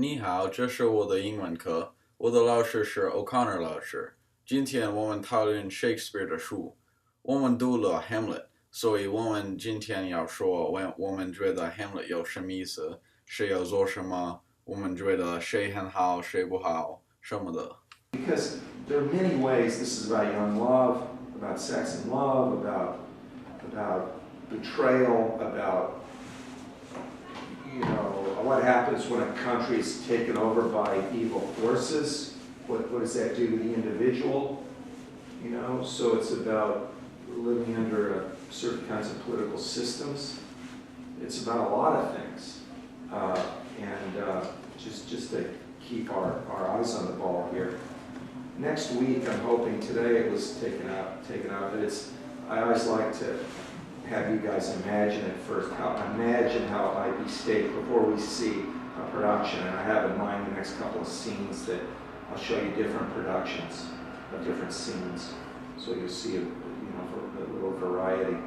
你好，这是我的英文课。我的老师是 O'Connor 老师。今天我们讨论 Shakespeare 的书。我们读了 Hamlet，所以我们今天要说，我们觉得 Hamlet 有什么意思，谁要做什么，我们觉得谁很好，谁不好，什么的。Because there are many ways. This is about young love, about sex and love, about betrayal, about what happens when a country is taken over by evil forces. What does that do to the individual? So it's about living under certain kinds of political systems. It's about a lot of things, just to keep our eyes on the ball here. Next week, I'm hoping, today it was taken out, but I always like to have you guys imagine it first, imagine how it might be staged before we see a production. And I have in mind the next couple of scenes that I'll show you different productions of different scenes. So you'll see a little variety.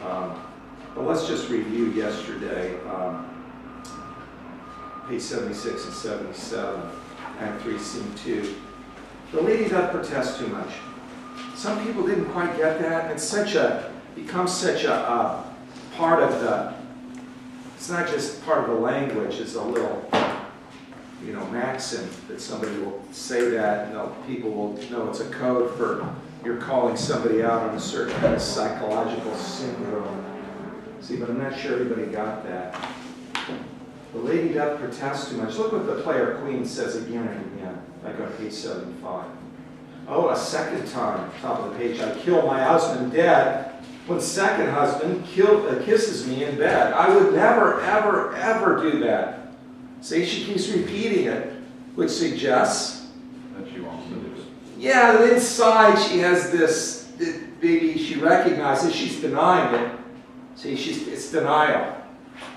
But let's just review yesterday, page 76 and 77, Act 3, Scene 2. The lady doth protest too much. Some people didn't quite get that. It's becomes such a part of it's not just part of the language, it's a little, maxim that somebody will say that, and people will know it's a code for you're calling somebody out on a certain kind of psychological syndrome. See, but I'm not sure everybody got that. The lady doth protest too much. Look what the player queen says again and again, like on page 75. Oh, a second time, top of the page, I kill my husband dead when second husband kisses me in bed. I would never, ever, ever do that. See, she keeps repeating it, which suggests that she wants to do it. Yeah, that inside she has this, maybe she recognizes she's denying it. See, it's denial.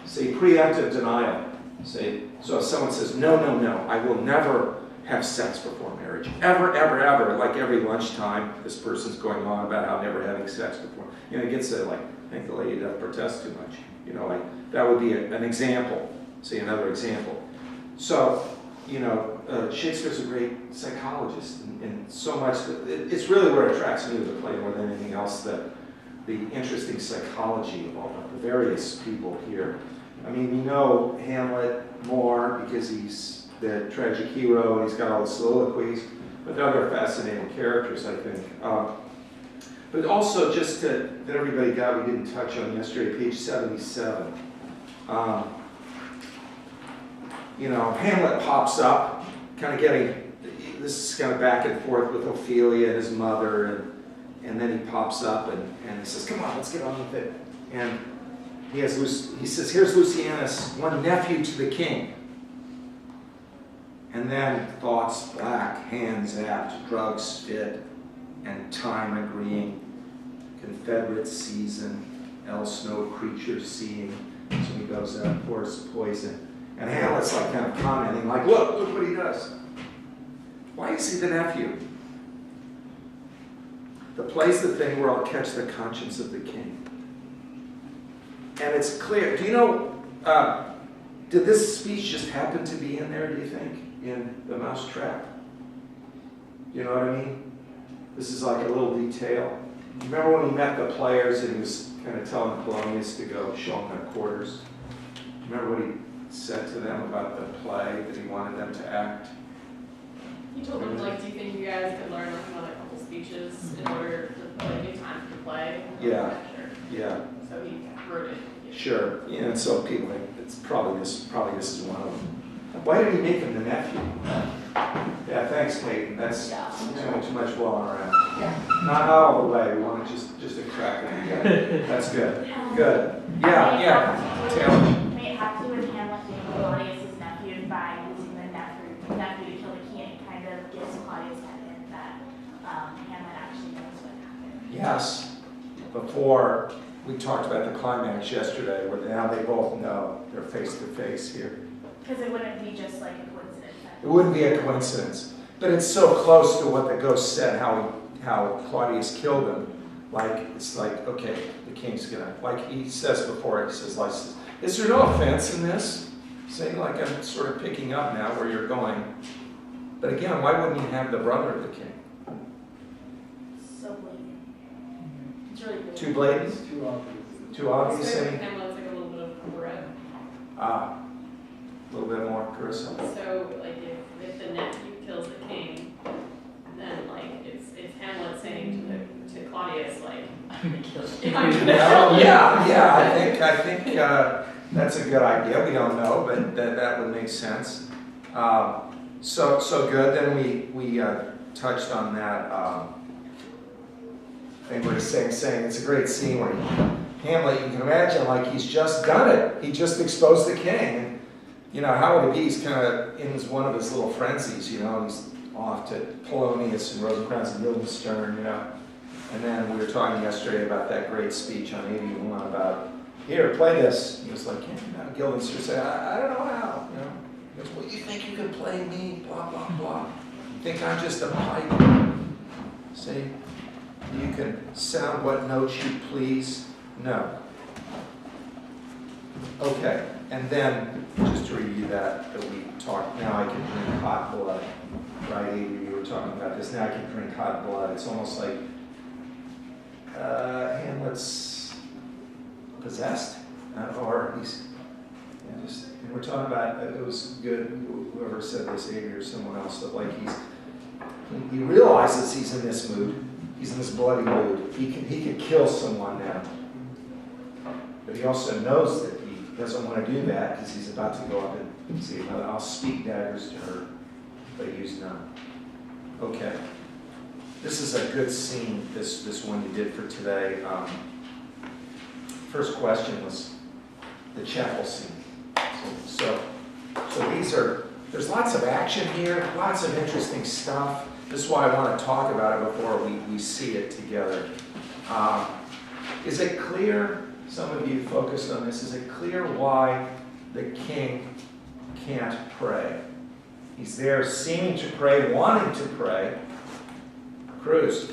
See, preemptive denial. See, so if someone says, no, no, no, I will never have sex before marriage. Ever, ever, ever. Like every lunchtime, this person's going on about how never having sex before. It gets I think the lady doth protest too much. That would be an example. See, another example. So, Shakespeare's a great psychologist, and so much, it's really what attracts me to the play more than anything else, the interesting psychology of all the various people here. I mean, we know Hamlet more because he's the tragic hero, and he's got all the soliloquies, but the other fascinating characters, I think. But also, just that everybody got, we didn't touch on yesterday, page 77. Hamlet pops up, kind of this is kind of back and forth with Ophelia and his mother, and then he pops up and he says, come on, let's get on with it. And he says, here's Lucianus, one nephew to the king. And then thoughts black, hands apt, drugs fit, and time agreeing, confederate season, else no creature seeing. So he goes out, pours poison. And Hamlet's kind of commenting, look what he does. Why is he the nephew? The play's the thing where I'll catch the conscience of the king. And it's clear. Do you know, did this speech just happen to be in there, do you think, in The Mousetrap? You know what I mean? This is like a little detail. Remember when he met the players and he was kind of telling Polonius to go show them their quarters? Remember what he said to them about the play that he wanted them to act? He told them, do you think you guys could learn another couple speeches in order to give time for the play? Yeah. Sure. Yeah. So he wrote it. Sure. And so people think it's probably this is one of them. Why did he make him the nephew? Yeah, thanks, Clayton. That's too much blowing around. Yeah. Not all the way. We want just a crack at it. That's good. Good. Yeah. Taylor. May it have to do with Hamlet being Claudius's nephew by using the nephew to kill the king, kind of gives Claudius that hint that Hamlet actually knows what happened. Yes. Before we talked about the climax yesterday, where now they both know they're face to face here. Because it wouldn't be just like a coincidence. It wouldn't be a coincidence, but it's so close to what the ghost said, how Claudius killed him. It's okay, the king's gonna, he says before, he says, is there no offense in this? See, like I'm sort of picking up now where you're going. But again, why wouldn't you have the brother of the king? So blatant. It's really good. Too blatant? Too obvious. Too obvious? So Any? Hamlet's like a little bit of threat. A little bit more, Carissa. So like if the nephew kills the king, then like it's Hamlet saying to Claudius like I'm gonna kill you. I'm gonna Well, yeah. I think that's a good idea. We don't know, but that would make sense. So good. Then we touched on that. And we're saying it's a great scene where Hamlet, you can imagine, like he's just done it. He just exposed the king. And, you know, how would it be? He's kind of in one of his little frenzies, you know, he's off to Polonius and Rosencrantz and Guildenstern, you know. And then we were talking yesterday about that great speech on 81 about, here, play this. He was like, yeah, Guildenstern said, I don't know how, you know. He goes, well, you think you can play me, blah, blah, blah. You think I'm just a pipe? See? You can sound what notes you please. No. Okay, and then, just to review that we talked, now I can drink hot blood. Right, Avery, you were talking about this. Now I can drink hot blood. It's almost like Hamlet's possessed, or he's just. And we're talking about it was good. Whoever said this, Avery or someone else, that like he realizes he's in this mood. He's in this bloody mood. He could kill someone now, but he also knows that he doesn't want to do that because he's about to go up and say, "I'll speak daggers to her," but he used none. Okay, this is a good scene. This one you did for today. First question was the chapel scene. So there's lots of action here, lots of interesting stuff. This is why I want to talk about it before we see it together. Is it clear, some of you focused on this, is it clear why the king can't pray? He's there seeming to pray, wanting to pray. Cruz.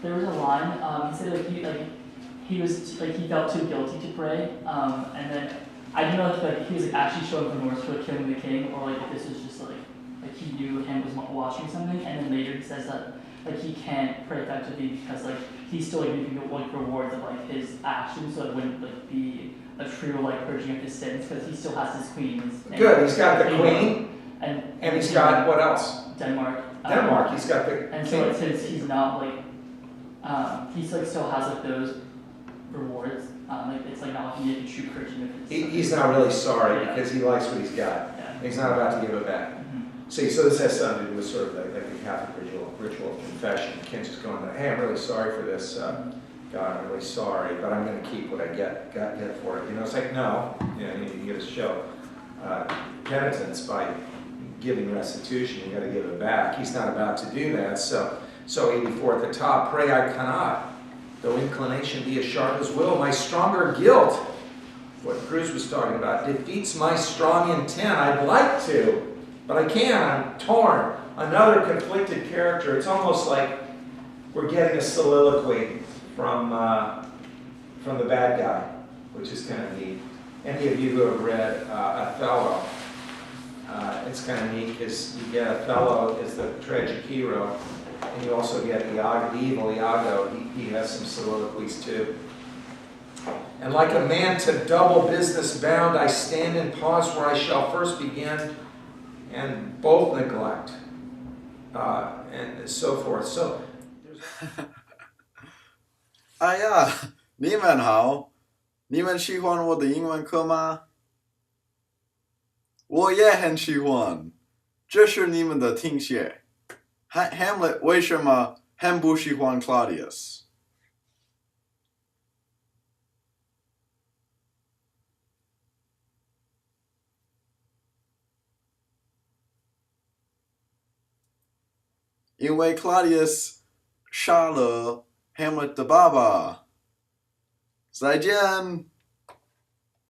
There was a line. He said he felt too guilty to pray, and then I don't know if he was actually showing remorse for killing the king, or if this was just like he knew him was watching something, and then later he says that he can't pray effectively because he's still reaping rewards of his actions, so it wouldn't be a true purging of his sins because he still has his queen. Good. He's got the queen, and he's got what else? Denmark. He's got the and king. so since he's not he still has those rewards. It's not like he did a true purging of his. He's not really sorry because he likes what he's got. Yeah. He's not about to give it back. See, so this has something to do with sort of like the Catholic ritual of confession. You can't just go in there, hey, I'm really sorry for this, God, I'm really sorry, but I'm going to keep what I get for it. You know, it's like, no, you got to show penitence by giving restitution. You got to give it back. He's not about to do that. So 84 at the top, pray I cannot, though inclination be as sharp as will. My stronger guilt, what Cruz was talking about, defeats my strong intent. I'd like to. But I can't, I'm torn. Another conflicted character. It's almost like we're getting a soliloquy from the bad guy, which is kind of neat. Any of you who have read Othello, it's kind of neat because you get Othello as the tragic hero, and you also get Iago, the evil Iago. He has some soliloquies too. And like a man to double business bound, I stand and pause where I shall first begin, and both neglect, and so forth. So, 哎呀，你们好，你们喜欢我的英文课吗？我也很喜欢，这是你们的听写。Hamlet 为什么很不喜欢 Claudius？因为 Claudius 杀了 Hamlet 的爸爸。再见。